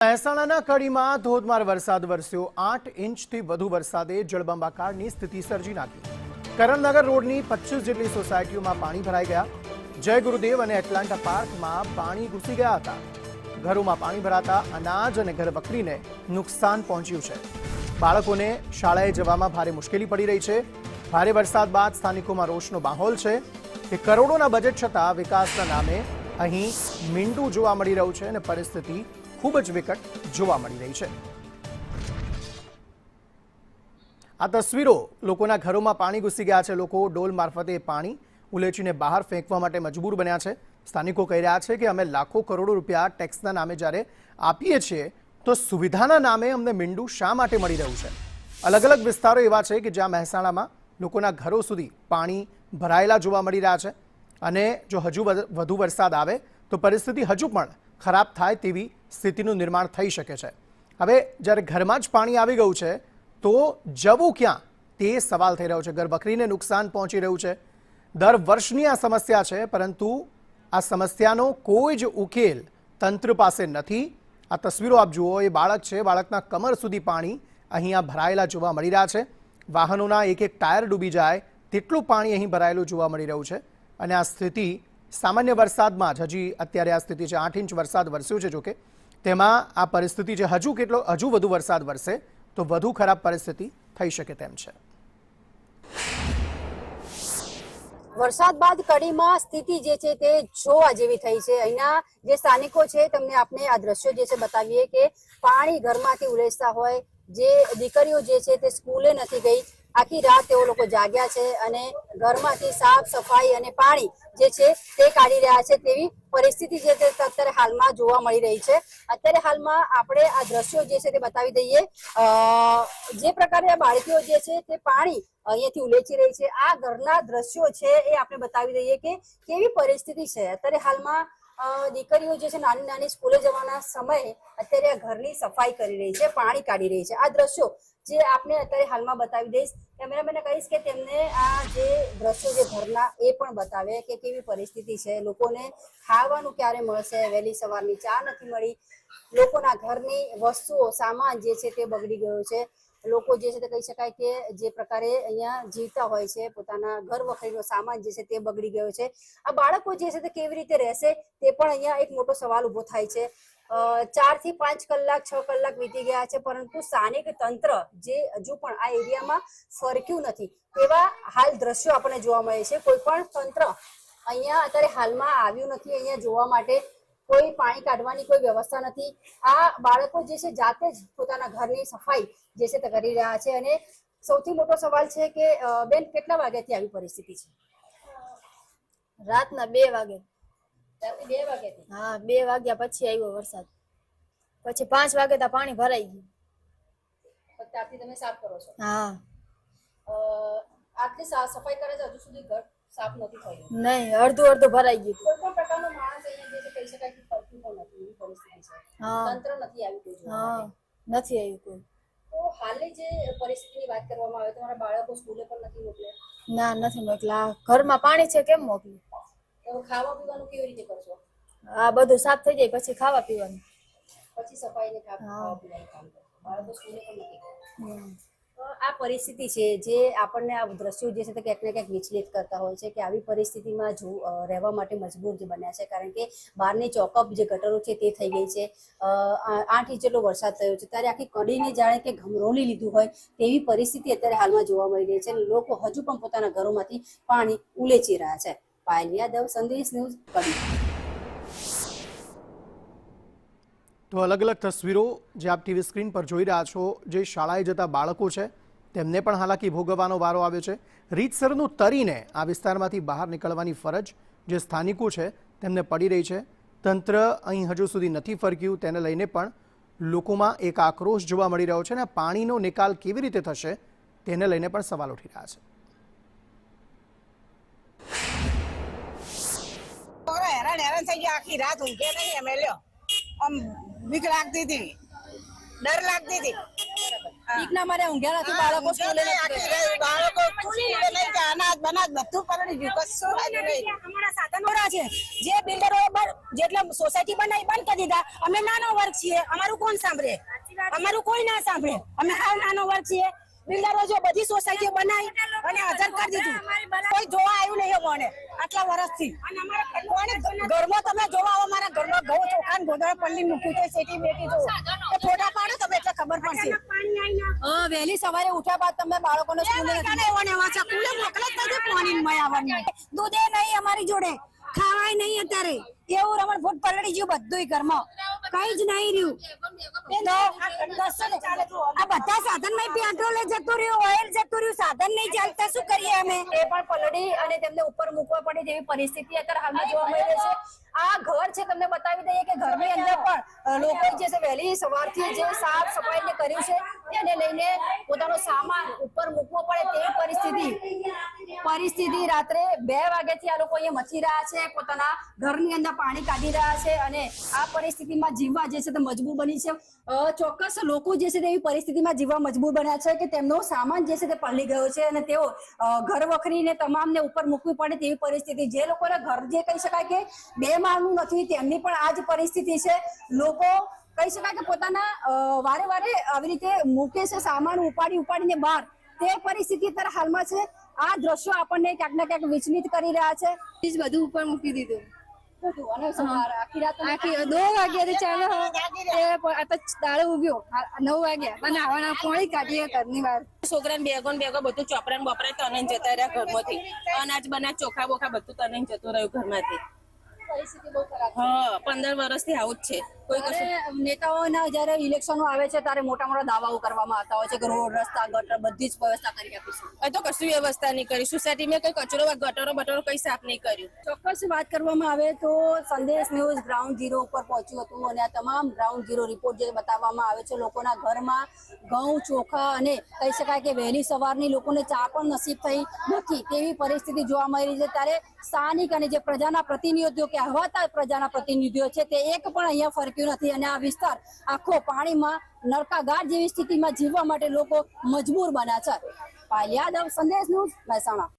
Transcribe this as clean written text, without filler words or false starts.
મહેસાણાના કડીમાં ધોધમાર વરસાદ વરસ્યો। 8 ઇંચથી વધુ વરસાદે જળબંબાકારની સ્થિતિ સર્જી નાખી। કરણનગર રોડની 25 જેટલી સોસાયટીઓમાં પાણી ભરાઈ ગયા। જય ગુરુદેવ અને એટલાન્ટા પાર્કમાં પાણી ઘૂસી ગયા હતા। ઘરોમાં પાણી ભરાતા અનાજ અને ઘરવખરીને નુકસાન પહોંચ્યું છે। બાળકોને શાળાએ જવામાં ભારે મુશ્કેલી પડી રહી છે। ભારે વરસાદ બાદ સ્થાનિકોમાં રોષનો માહોલ છે કે કરોડોના બજેટ છતાં વિકાસના નામે અહીં મીંડું જોવા મળી રહ્યું છે અને પરિસ્થિતિ ખૂબ જ વિકટ જોવા મળી રહી છે। આ તસવીરો લોકોના ઘરોમાં પાણી ઘૂસી ગયા છે। લોકો ડોલ મારફતે પાણી ઉલેચીને બહાર ફેંકવા માટે મજબૂર બન્યા છે। સ્થાનિકો કહી રહ્યા છે કે અમે લાખો કરોડો રૂપિયા ટેક્સના નામે જ્યારે આપીએ છીએ તો સુવિધાના નામે અમને મીંડું શા માટે મળી રહ્યું છે। અલગ અલગ વિસ્તારો એવા છે કે જ્યાં મહેસાણામાં લોકોના ઘરો સુધી પાણી ભરાયેલા જોવા મળી રહ્યા છે અને જો હજુ વધુ વરસાદ આવે તો પરિસ્થિતિ હજુ પણ ખરાબ થાય તેવી સ્થિતિનું નિર્માણ થઈ શકે છે। હવે જ્યારે ઘરમાં જ પાણી આવી ગયું છે તો જવું ક્યાં તે સવાલ થઈ રહ્યો છે। ઘરવખરીને નુકસાન પહોંચી રહ્યું છે। દર વર્ષની આ સમસ્યા છે પરંતુ આ સમસ્યાનો કોઈ જ ઉકેલ તંત્ર પાસે નથી। આ તસવીરો આપ જુઓ, એ બાળક છે, બાળકના કમર સુધી પાણી અહીંયા ભરાયેલા જોવા મળી રહ્યા છે। વાહનોના એક એક ટાયર ડૂબી જાય તેટલું પાણી અહીં ભરાયેલું જોવા મળી રહ્યું છે અને આ સ્થિતિ સામાન્ય વરસાદમાં જ હજી અત્યારે આ સ્થિતિ છે। 8 ઇંચ વરસાદ વરસ્યો છે। જોકે તેમાં આ પરિસ્થિતિ છે હજુ વધુ વરસાદ વરસે તો વધુ ખરાબ પરિસ્થિતિ થઈ શકે તેમ છે। વરસાદ બાદ કડીમાં સ્થિતિ જે છે તે જોવા જેવી થઈ છે। અહીંના જે સ્થાનિકો છે તેમને આપણે આ દ્રશ્યો જે છે બતાવીએ કે પાણી ઘરમાંથી ઉલેચતા હોય, જે દીકરીઓ જે છે તે સ્કૂલે નથી ગઈ, આખી રાત તેઓ લોકો જાગ્યા છે અને ઘરમાંથી સાફ સફાઈ અને પાણી જે છે તે કાઢી રહ્યા છે તેવી પરિસ્થિતિ જે છે અત્યારે હાલમાં જોવા મળી રહી છે। અત્યારે હાલમાં આપણે આ દ્રશ્યો જે છે તે બતાવી દઈએ। જે પ્રકારે આ બાળકીઓ જે છે તે પાણી અહીંયાથી ઉલેચી રહી છે, આ ઘરના દ્રશ્યો છે એ આપણે બતાવી દઈએ કે કેવી પરિસ્થિતિ છે। અત્યારે હાલમાં દીકરીઓ જે છે નાની નાની સ્કૂલે જવાના સમયે અત્યારે આ ઘરની સફાઈ કરી રહી છે, પાણી કાઢી રહી છે। આ દ્રશ્યો જે આપને અત્યારે હાલમાં બતાવી દઈશ। કેમેરામેનને કહીશ કે તેમને આ જે દ્રશ્યો જે ઘરના એ પણ બતાવે કે કેવી પરિસ્થિતિ છે। લોકોને ખાવાનું ક્યારે મળશે, વહેલી સવારની ચા નથી મળી, લોકોના ઘરની વસ્તુઓ સામાન જે છે તે બગડી ગયો છે। લોકો જે છે તે કહી શકાય કે જે પ્રકારે અહીંયા જીવતા હોય છે પોતાના ઘર વખરીનો સામાન જે છે તે બગડી ગયો છે। આ બાળકો જે છે તે કેવી રીતે રહેશે તે પણ અહીંયા એક મોટો સવાલ ઉભો થાય છે। 4 થી 5 કલાક 6 કલાક વીતી ગયા છે પરંતુ સ્થાનિક તંત્ર જે હજુ પણ આ એરિયામાં ફરક્યું નથી તેવા હાલ દ્રશ્યો આપણને જોવા મળે છે। કોઈ પણ તંત્ર અહીંયા અત્યારે હાલમાં આવ્યું નથી અહીંયા જોવા માટે। કોઈ પાણી કાઢવાની કોઈ વ્યવસ્થા નથી। આ બાળકો જે છે જાતે જ પોતાના ઘરની સફાઈ જે છે તે કરી રહ્યા છે અને સૌથી મોટો સવાલ છે કે બેન કેટલા વાગ્યાથી આવી પરિસ્થિતિ છે? રાતના 2 વાગે। રાત્રે 2 વાગ્યાથી? હા, 2 વાગ્યા પછી આવ્યો વરસાદ, પછી 5 વાગે તો પાણી ભરાઈ ગયું। ત્યારથી તમે સાફ કરો છો? હા। આટલી સફાઈ કરે છે હજુ સુધી ઘર સાફ નથી થયું? નહીં, અડધું ભરાઈ ગયું। કોઈ પણ પ્રકારનો માણસ અહીંયા જે છે કહી શકાય કે ફરતું પણ નથી એવી પરિસ્થિતિ છે। હા, તંત્ર નથી આવ્યું કોઈ જોવા હા, માટે? નથી આવ્યું કોઈ। તો હાલની જે પરિસ્થિતિની વાત કરવામાં આવે તો તમારા બાળકો સ્કૂલે પણ નથી મોકલ્યા? ના, નથી મોકલા। ઘરમાં પાણી છે, કેમ મોકલી? તો ખાવા પીવાનું કેવી રીતે કરશો? આ બધું સાફ થઈ જાય પછી ખાવા પીવાનું, પછી સફાઈ ને ખાવા પીવાનું કામ કરશો? બાળકો સ્કૂલે પણ નથી ગયા। તો આ પરિસ્થિતિ છે જે આપણને આ દ્રશ્યો જે છે તે ક્યાંક ને ક્યાંક વિચલિત કરતા હોય છે કે આવી પરિસ્થિતિમાં રહેવા માટે મજબૂર જે બન્યા છે કારણ કે બહારની ચોકઅપ જે ગટરો છે તે થઈ ગઈ છે। 8 ઇંચ જેટલો વરસાદ થયો છે ત્યારે આખી કડીને જાણે કે ઘમરોલી લીધું હોય તેવી પરિસ્થિતિ અત્યારે હાલમાં જોવા મળી રહી છે। લોકો હજુ પણ પોતાના ઘરોમાંથી પાણી ઉલેચી રહ્યા છે। પાયલ યાદવ, સંદેશ ન્યૂઝ, કડી। તો અલગ અલગ તસવીરો જે આપ ટીવી સ્ક્રીન પર જોઈ રહ્યા છો, જે શાળાએ જતા બાળકો છે તેમને પણ હાલાકી ભોગવવાનો વારો આવ્યો છે। રીતસરનું તરીને આ વિસ્તારમાંથી બહાર નીકળવાની ફરજ જે સ્થાનિકો છે તેમને પડી રહી છે। તંત્ર અહીં હજુ સુધી નથી ફરક્યું, તેને લઈને પણ લોકોમાં એક આક્રોશ જોવા મળી રહ્યો છે અને પાણીનો નિકાલ કેવી રીતે થશે તેને લઈને પણ સવાલ ઉઠી રહ્યા છે। હેરાન થઈ ગયા, આખી રાત ઊંઘે નહીં અમે લ્યો। આમ બીક લાગતી હતી, ડર લાગતી હતી। બીકના મારે ઊંઘ્યા નથી, બાળકો સ્કૂલે નથી આખી ગયા. રાત બાળકો સ્કૂલે નહીં ગયા, અનાજ બનાજ બધું પલળી ગયું, કશું રહ્યું નહીં. અમારા સાધનો છે જે બિલ્ડરો જેટલા સોસાયટી બનાવી બંધ કરી દીધા. અમે નાનો વર્ગ છીએ, અમારું કોણ સાંભળે? અમારું કોઈ ના સાંભળે. અમે હાવ નાનો વર્ગ છીએ. બિલ્ડરો જો બધી સોસાયટીઓ બનાવી અને હાજર કરી દીધું, કોઈ જોવા આવ્યું નહીં અમને આટલા વર્ષથી. ઘરમાં તમે જોવા આવો, મારા ઘરમાં ઘઉં ચોખા ગોદડા પલ્લી મૂક્યું છે, સેટી બેટી જો ફોટા પાડો તમે એટલે ખબર પડશે. વહેલી સવારે ઉઠ્યા બાદ તમે બાળકોને સ્કૂલે નથી સ્કૂલે મોકલે જ નથી પાણી મય આવવાનું. દૂધે નહીં અમારી જોડે, ખાવાય નહીં અત્યારે. એવું રમણ ફૂટ પલળી ગયું બધું ઘરમાં, કઈ જ નહીં રહ્યું. આ બધા સાધન માં પેટ્રોલ જતું રહ્યું, ઓઇલ જતું રહ્યું, સાધન નહીં ચાલતા, શું કરીએ અમે? એ પણ પલળી અને તેમને ઉપર મૂકવા પડે તેવી પરિસ્થિતિ અત્યારે હાલમાં જોવા મળી રહી છે. આ ઘર છે, તમને બતાવી દઈએ કે ઘરની અંદર પણ લોકો જે છે વહેલી સવારથી જે સાફ સફાઈ ને કર્યું છે તેને લઈને પોતાનો સામાન ઉપર મૂકવો પડે તેવી પરિસ્થિતિ રાત્રે 2 વાગ્યાથી આ લોકો અહીંયા મચી રહ્યા છે, પોતાના ઘરની અંદર પાણી કાઢી રહ્યા છે અને આ પરિસ્થિતિમાં જીવવા જે છે તે મજબૂર બની છે. ચોક્કસ લોકો જે છે તેવી પરિસ્થિતિમાં જીવવા મજબૂર બન્યા છે કે તેમનો સામાન જે છે તે પલળી ગયો છે અને તેઓ ઘર વખરીને તમામને ઉપર મૂકવી પડે તેવી પરિસ્થિતિ. જે લોકોના ઘર જે કહી શકાય કે 2 માળનું નથી તેમની પણ આ જ પરિસ્થિતિ છે. લોકો કહી શકાય કે પોતાના વારે વારે આવી રીતે મૂકે છે સામાન ઉપાડીને બહાર, તે પરિસ્થિતિ અત્યારે હાલમાં છે. આ દ્રશ્યો આપણને ક્યાંક ને ક્યાંક વિચલિત કરી રહ્યા છે. બધું ઉપર મૂકી દીધું. અને સવારે આખી રાત આખી 2 વાગ્યાથી ચાલે આ તો દાડો ઉગ્યો 9 વાગ્યા અને આવાના પોણી કાઢીએ ઘરની બહાર. છોકરાને બેગો બધું ચોપરાને બપરાય તને જતા રહ્યા ઘરમાંથી. અનાજ બનાજ ચોખા બોખા બધું તને જતું રહ્યું ઘરમાંથી. પરિસ્થિતિ બહુ ખરાબ છે. હા 15 વર્ષથી આવું જ છે. કોઈ કશું ત્યારે નેતાઓના જયારે ઇલેક્શનો આવે છે ત્યારે મોટા મોટા દાવાઓ કરવામાં આવતા હોય છે કે રોડ રસ્તા ગટર બધી જ વ્યવસ્થા કરી આપીશું. એ તો કશું વ્યવસ્થા નહીં કરી. સોસાયટીમાં કઈ કચરો ગટરો બટરો કઈ સાફ નહીં કર્યું. ચોક્કસ વાત કરવામાં આવે તો સંદેશ ન્યૂઝ ગ્રાઉન્ડ ઝીરો ઉપર પહોંચ્યું હતું અને આ તમામ ગ્રાઉન્ડ ઝીરો રિપોર્ટ જે બતાવવામાં આવે છે લોકોના ઘરમાં ઘઉં ચોખા અને કહી શકાય કે વહેલી સવારની લોકોને ચા પણ નસીબ થઈ નથી તેવી પરિસ્થિતિ જોવા મળી રહી છે. ત્યારે સ્થાનિક અને જે પ્રજાના પ્રતિનિધિઓ કહેવાતા પ્રજાના પ્રતિનિધિઓ છે તે એક પણ અહીંયા ફરક્યું નથી અને આ વિસ્તાર આખો પાણીમાં નરકાગાર જેવી સ્થિતિમાં જીવવા માટે લોકો મજબૂર બન્યા છે. પાયલ યાદવ, સંદેશ ન્યૂઝ, મહેસાણા.